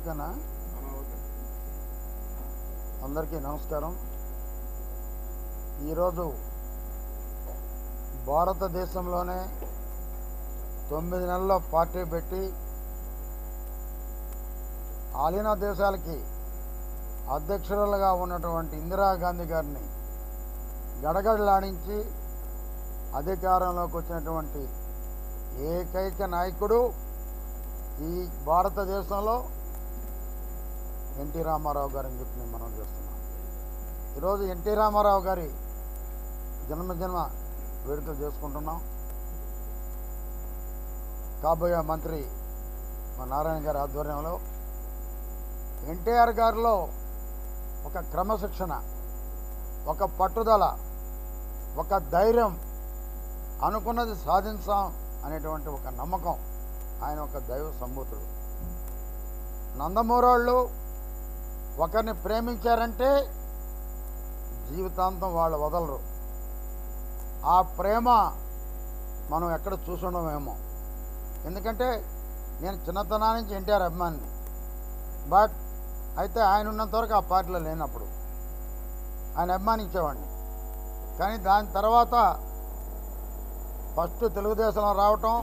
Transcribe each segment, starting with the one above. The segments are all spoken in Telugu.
ఓకేనా? అందరికీ నమస్కారం. ఈరోజు భారతదేశంలోనే 9 నెలల్లో పార్టీ పెట్టి ఆలినా దేశాలకి అధ్యక్షురాలుగా ఉన్నటువంటి ఇందిరాగాంధీ గారిని గడగడలాడించి అధికారంలోకి వచ్చినటువంటి ఏకైక నాయకుడు ఈ భారతదేశంలో ఎన్టీ రామారావు గారని చెప్పి మనం చేస్తున్నాం. ఈరోజు ఎన్టీ రామారావు గారి జన్మదిన వేడుకలు చేసుకుంటున్నాం. కాబోయే మంత్రి మా నారాయణ గారి ఆధ్వర్యంలో ఎన్టీఆర్ గారిలో ఒక క్రమశిక్షణ, ఒక పట్టుదల, ఒక ధైర్యం, అనుకున్నది సాధించాం అనేటువంటి ఒక నమ్మకం. ఆయన ఒక దైవ సంభూతుడు. నందమూరోళ్ళు ఒకరిని ప్రేమించారంటే జీవితాంతం వాళ్ళు వదలరు. ఆ ప్రేమ మనం ఎక్కడ చూసుండమేమో. ఎందుకంటే నేను చిన్నతనా నుంచి ఎన్టీఆర్ అభిమానిని. బట్ అయితే ఆయన ఉన్నంతవరకు ఆ పార్టీలో లేనప్పుడు ఆయన అభిమానించేవాడిని. కానీ దాని తర్వాత ఫస్ట్ తెలుగుదేశంలో రావటం,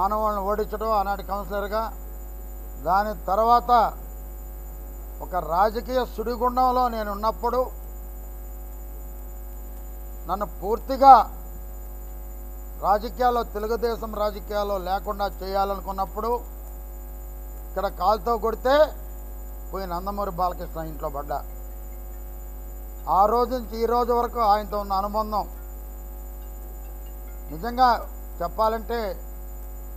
ఆనవాళ్ళని ఓడించడం ఆనాటి కౌన్సిలర్గా, దాని తర్వాత ఒక రాజకీయ సుడిగుండంలో నేను ఉన్నప్పుడు నన్ను పూర్తిగా రాజకీయాల్లో, తెలుగుదేశం రాజకీయాల్లో లేకుండా చేయాలనుకున్నప్పుడు ఇక్కడ కాలుతో కొడితే పోయి నందమూరి బాలకృష్ణ ఇంట్లో పడ్డా. ఆ రోజు నుంచి ఈ రోజు వరకు ఆయనతో ఉన్న అనుబంధం నిజంగా చెప్పాలంటే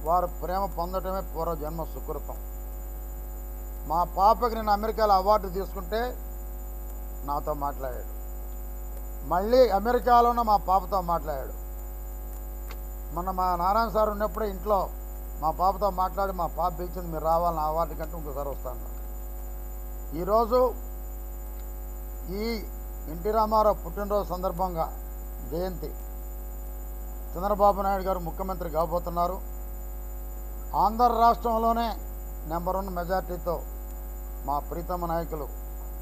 వారు ప్రేమ పొందటమే పూర్వజన్మ సుకృతం. మా పాపకి నేను అమెరికాలో అవార్డు తీసుకుంటే నాతో మాట్లాడాడు. మళ్ళీ అమెరికాలోనే మా పాపతో మాట్లాడాడు. మొన్న మా నారాయణ సార్ ఉన్నప్పుడే ఇంట్లో మా పాపతో మాట్లాడి మా పాప పిలిచింది, మీరు రావాలని అవార్డు కంటే ఇంకోసారి వస్తాను. ఈరోజు ఈ ఎన్టీ రామారావు పుట్టినరోజు సందర్భంగా జయంతి, చంద్రబాబు నాయుడు గారు ముఖ్యమంత్రి కాబోతున్నారు. ఆంధ్ర రాష్ట్రంలోనే నెంబర్ 1 మెజార్టీతో మా ప్రీతమ నాయకులు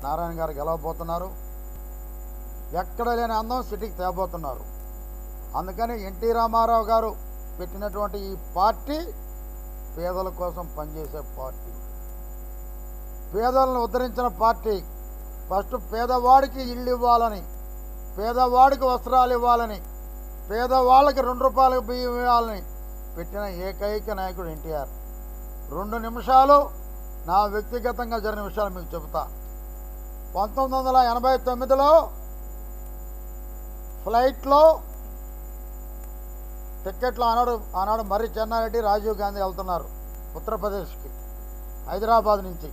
నారాయణ గారు గెలవబోతున్నారు. ఎక్కడ లేని అందం సిటీకి తేబోతున్నారు. అందుకని ఎన్టీ రామారావు గారు పెట్టినటువంటి ఈ పార్టీ పేదల కోసం పనిచేసే పార్టీ, పేదలను ఉద్ధరించిన పార్టీ. ఫస్ట్ పేదవాడికి ఇల్లు ఇవ్వాలని, పేదవాడికి వస్త్రాలు ఇవ్వాలని, పేదవాళ్ళకి 2 రూపాయలకు బియ్యం ఇవ్వాలని పెట్టిన ఏకైక నాయకుడు ఎన్టీఆర్. 2 నిమిషాలు నా వ్యక్తిగతంగా జరిగిన విషయాలు మీకు చెబుతా. 1989లో ఫ్లైట్లో టిక్కెట్లు ఆనాడు మర్రి చెన్నారెడ్డి, రాజీవ్ గాంధీ వెళ్తున్నారు ఉత్తరప్రదేశ్కి హైదరాబాద్ నుంచి.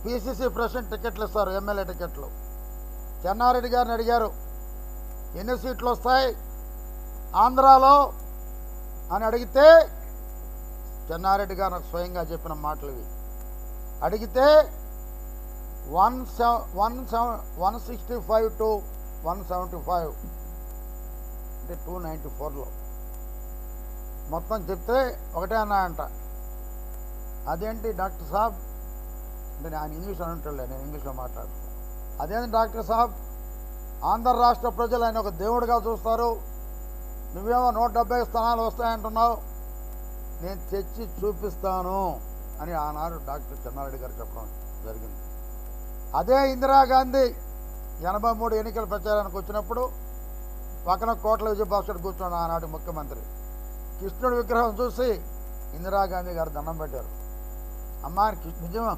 పిసిసి ప్రెసిడెంట్ టికెట్లు ఇస్తారు, ఎమ్మెల్యే టికెట్లు. చెన్నారెడ్డి గారిని అడిగారు, ఎన్ని సీట్లు వస్తాయి ఆంధ్రాలో అని అడిగితే, చెన్నారెడ్డి గారు నాకు స్వయంగా చెప్పిన మాటలు ఇవి. అడిగితే 165 to 175 అంటే 294లో మొత్తం చెప్తే ఒకటే అన్నాయంట. అదేంటి డాక్టర్ సాబ్ అంటే ఆయన ఇంగ్లీష్ అంటుంటలే, నేను ఇంగ్లీష్లో మాట్లాడుతాను. అదేంటి డాక్టర్ సాబ్, ఆంధ్ర రాష్ట్ర ప్రజలు ఆయన ఒక దేవుడిగా చూస్తారు, నువ్వేమో 170 స్థానాలు వస్తాయంటున్నావు, నేను తెచ్చి చూపిస్తాను అని ఆనాడు డాక్టర్ చెన్నారెడ్డి గారు చెప్పడం జరిగింది. అదే ఇందిరాగాంధీ 83 ఎన్నికల ప్రచారానికి వచ్చినప్పుడు పక్కన కోట్ల విజయభాస్కర్ కూర్చోండి ఆనాటి ముఖ్యమంత్రి. కృష్ణుడి విగ్రహం చూసి ఇందిరాగాంధీ గారు దండం పెట్టారు. అమ్మా నిజమా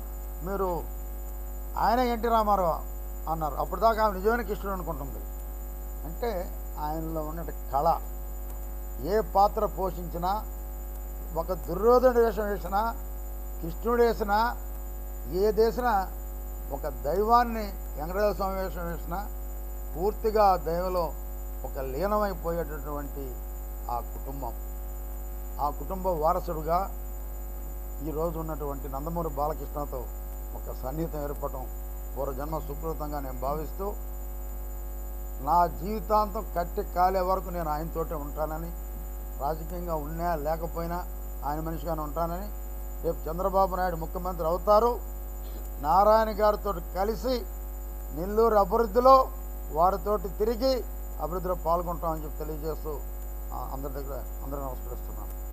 మీరు ఆయన ఎన్టీ రామారావు అన్నారు. అప్పుడు దాకా ఆమె నిజమైన కృష్ణుడు అనుకుంటుంది. అంటే ఆయనలో ఉన్న కళ, ఏ పాత్ర పోషించినా, ఒక దుర్యోధనుడు వేషం వేసినా, కృష్ణుడు వేసినా, ఏదేసినా, ఒక దైవాన్ని వెంకటేశ్వర స్వామి వేషం వేసినా పూర్తిగా దైవంలో ఒక లీనమైపోయేటటువంటి ఆ కుటుంబ వారసుడుగా ఈరోజు ఉన్నటువంటి నందమూరి బాలకృష్ణతో ఒక సన్నిహితం ఏర్పడటం పూర్వజన్మ సుకృతంగా నేను భావిస్తూ, నా జీవితాంతం కట్టి కాలే వరకు నేను ఆయనతోటే ఉంటానని, రాజకీయంగా ఉన్నా లేకపోయినా ఆయన మనిషిగానే ఉంటానని రేపు చంద్రబాబు నాయుడు ముఖ్యమంత్రి అవుతారు. నారాయణ గారితో కలిసి నెల్లూరు అభివృద్ధిలో వారితోటి తిరిగి అభివృద్ధిలో పాల్గొంటామని చెప్పి తెలియజేస్తూ అందరి దగ్గర అందరూ నమస్కరిస్తున్నాను.